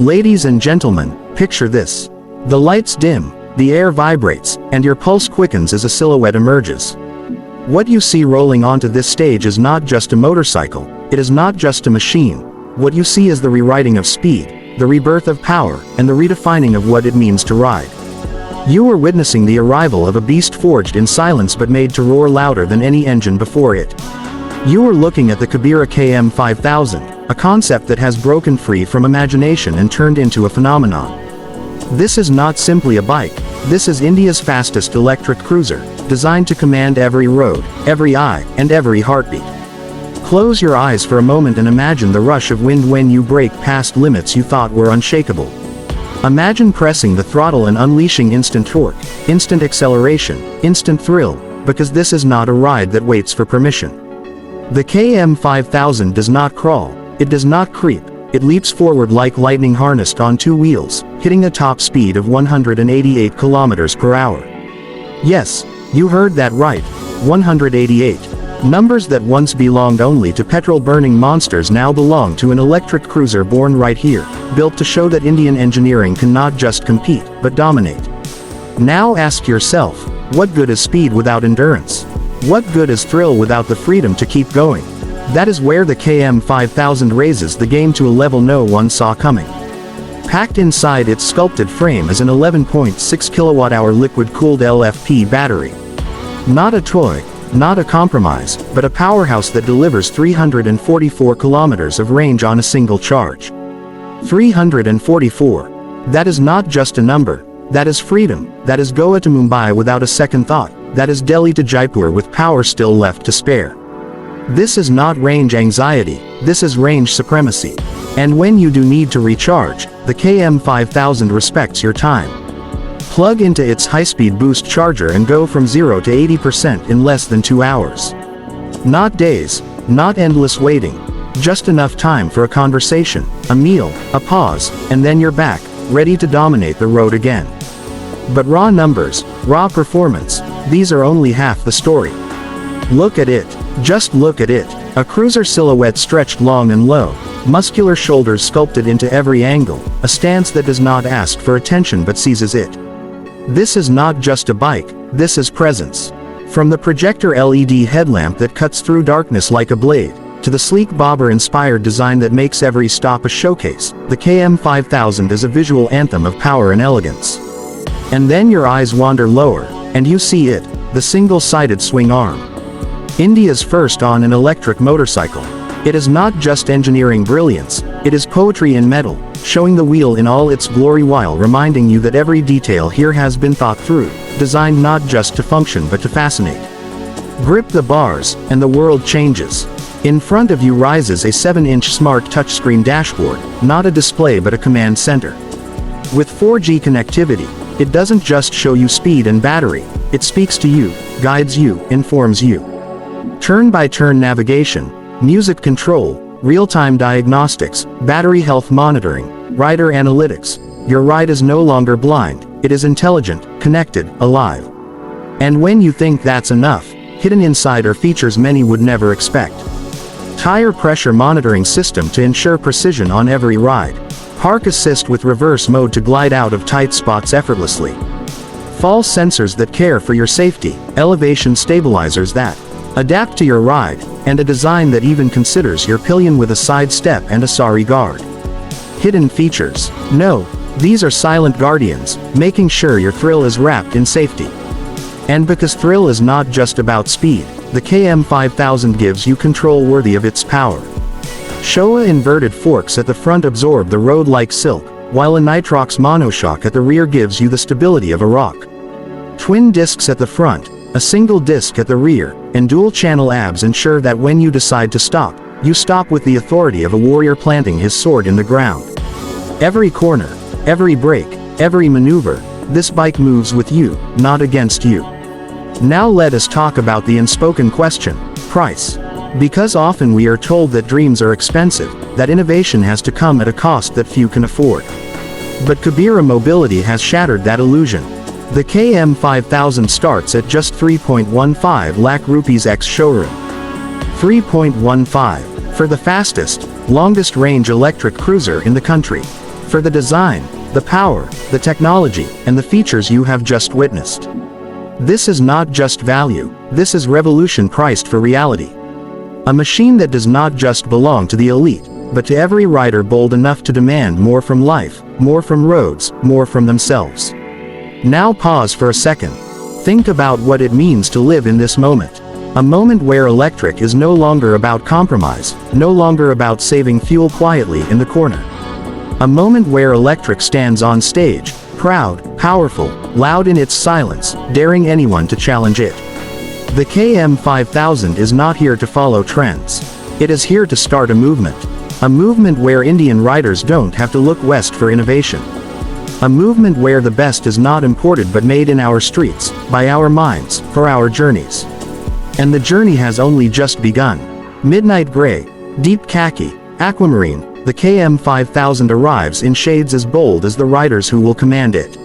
Ladies and gentlemen, picture this. The lights dim, the air vibrates, and your pulse quickens as a silhouette emerges. What you see rolling onto this stage is not just a motorcycle, it is not just a machine. What you see is the rewriting of speed, the rebirth of power, and the redefining of what it means to ride. You are witnessing the arrival of a beast forged in silence but made to roar louder than any engine before it. You are looking at the Kabira KM5000, a concept that has broken free from imagination and turned into a phenomenon. This is not simply a bike, this is India's fastest electric cruiser, designed to command every road, every eye, and every heartbeat. Close your eyes for a moment and imagine the rush of wind when you brake past limits you thought were unshakable. Imagine pressing the throttle and unleashing instant torque, instant acceleration, instant thrill, because this is not a ride that waits for permission. The KM5000 does not crawl, it does not creep, it leaps forward like lightning harnessed on two wheels, hitting a top speed of 188 km per hour. Yes, you heard that right, 188. Numbers that once belonged only to petrol-burning monsters now belong to an electric cruiser born right here, built to show that Indian engineering can not just compete, but dominate. Now ask yourself, what good is speed without endurance? What good is thrill without the freedom to keep going? That is where the KM5000 raises the game to a level no one saw coming. Packed inside its sculpted frame is an 11.6 kWh liquid-cooled LFP battery. Not a toy, not a compromise, but a powerhouse that delivers 344 kilometers of range on a single charge. 344. That is not just a number, that is freedom, that is Goa to Mumbai without a second thought, that is Delhi to Jaipur with power still left to spare. This is not range anxiety, this is range supremacy. And when you do need to recharge, the KM5000 respects your time. Plug into its high-speed boost charger and go from 0 to 80% in less than 2 hours. Not days, not endless waiting, just enough time for a conversation, a meal, a pause, and then you're back, ready to dominate the road again. But raw numbers, raw performance, these are only half the story. Look at it, just look at it, a cruiser silhouette stretched long and low, muscular shoulders sculpted into every angle, a stance that does not ask for attention but seizes it. This is not just a bike, this is presence. From the projector LED headlamp that cuts through darkness like a blade, to the sleek bobber-inspired design that makes every stop a showcase, the KM5000 is a visual anthem of power and elegance. And then your eyes wander lower, and you see it, the single-sided swing arm. India's first on an electric motorcycle. It is not just engineering brilliance, it is poetry in metal, showing the wheel in all its glory while reminding you that every detail here has been thought through, designed not just to function but to fascinate. Grip the bars, and the world changes. In front of you rises a 7-inch smart touchscreen dashboard, not a display but a command center. With 4G connectivity, it doesn't just show you speed and battery, it speaks to you, guides you, informs you. Turn-by-turn navigation, music control, real-time diagnostics, battery health monitoring, rider analytics. Your ride is no longer blind, it is intelligent, connected, alive. And when you think that's enough, hidden inside are features many would never expect. Tire pressure monitoring system to ensure precision on every ride. Park assist with reverse mode to glide out of tight spots effortlessly. Fall sensors that care for your safety, elevation stabilizers that adapt to your ride, and a design that even considers your pillion with a side step and a sorry guard. Hidden features. No, these are silent guardians, making sure your thrill is wrapped in safety. And because thrill is not just about speed, the KM5000 gives you control worthy of its power. Showa inverted forks at the front absorb the road like silk, while a nitrox monoshock at the rear gives you the stability of a rock. Twin discs at the front, a single disc at the rear, and dual-channel ABS ensure that when you decide to stop, you stop with the authority of a warrior planting his sword in the ground. Every corner, every brake, every maneuver, this bike moves with you, not against you. Now let us talk about the unspoken question, price. Because often we are told that dreams are expensive, that innovation has to come at a cost that few can afford. But Kabira Mobility has shattered that illusion. The KM5000 starts at just 3.15 lakh rupees ex-showroom. 3.15, for the fastest, longest range electric cruiser in the country. For the design, the power, the technology, and the features you have just witnessed. This is not just value, this is revolution priced for reality. A machine that does not just belong to the elite, but to every rider bold enough to demand more from life, more from roads, more from themselves. Now pause for a second. Think about what it means to live in this moment. A moment where electric is no longer about compromise, no longer about saving fuel quietly in the corner. A moment where electric stands on stage, proud, powerful, loud in its silence, daring anyone to challenge it. The KM5000 is not here to follow trends. It is here to start a movement. A movement where Indian riders don't have to look west for innovation. A movement where the best is not imported but made in our streets, by our minds, for our journeys. And the journey has only just begun. Midnight gray, deep khaki, aquamarine, the KM5000 arrives in shades as bold as the riders who will command it.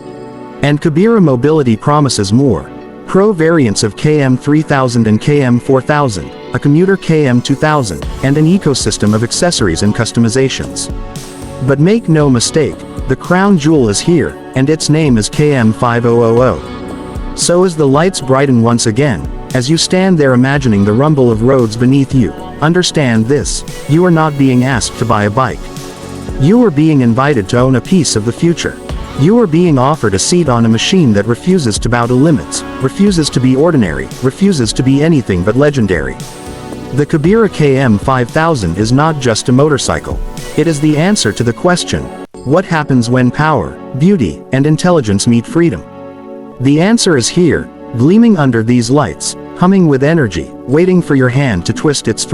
And Kabira Mobility promises more. Pro variants of KM3000 and KM4000, a commuter KM2000, and an ecosystem of accessories and customizations. But make no mistake, the crown jewel is here, and its name is KM5000. So as the lights brighten once again, as you stand there imagining the rumble of roads beneath you, understand this: you are not being asked to buy a bike. You are being invited to own a piece of the future. You are being offered a seat on a machine that refuses to bow to limits, refuses to be ordinary, refuses to be anything but legendary. The Kabira KM5000 is not just a motorcycle. It is the answer to the question, what happens when power, beauty, and intelligence meet freedom? The answer is here, gleaming under these lights, humming with energy, waiting for your hand to twist its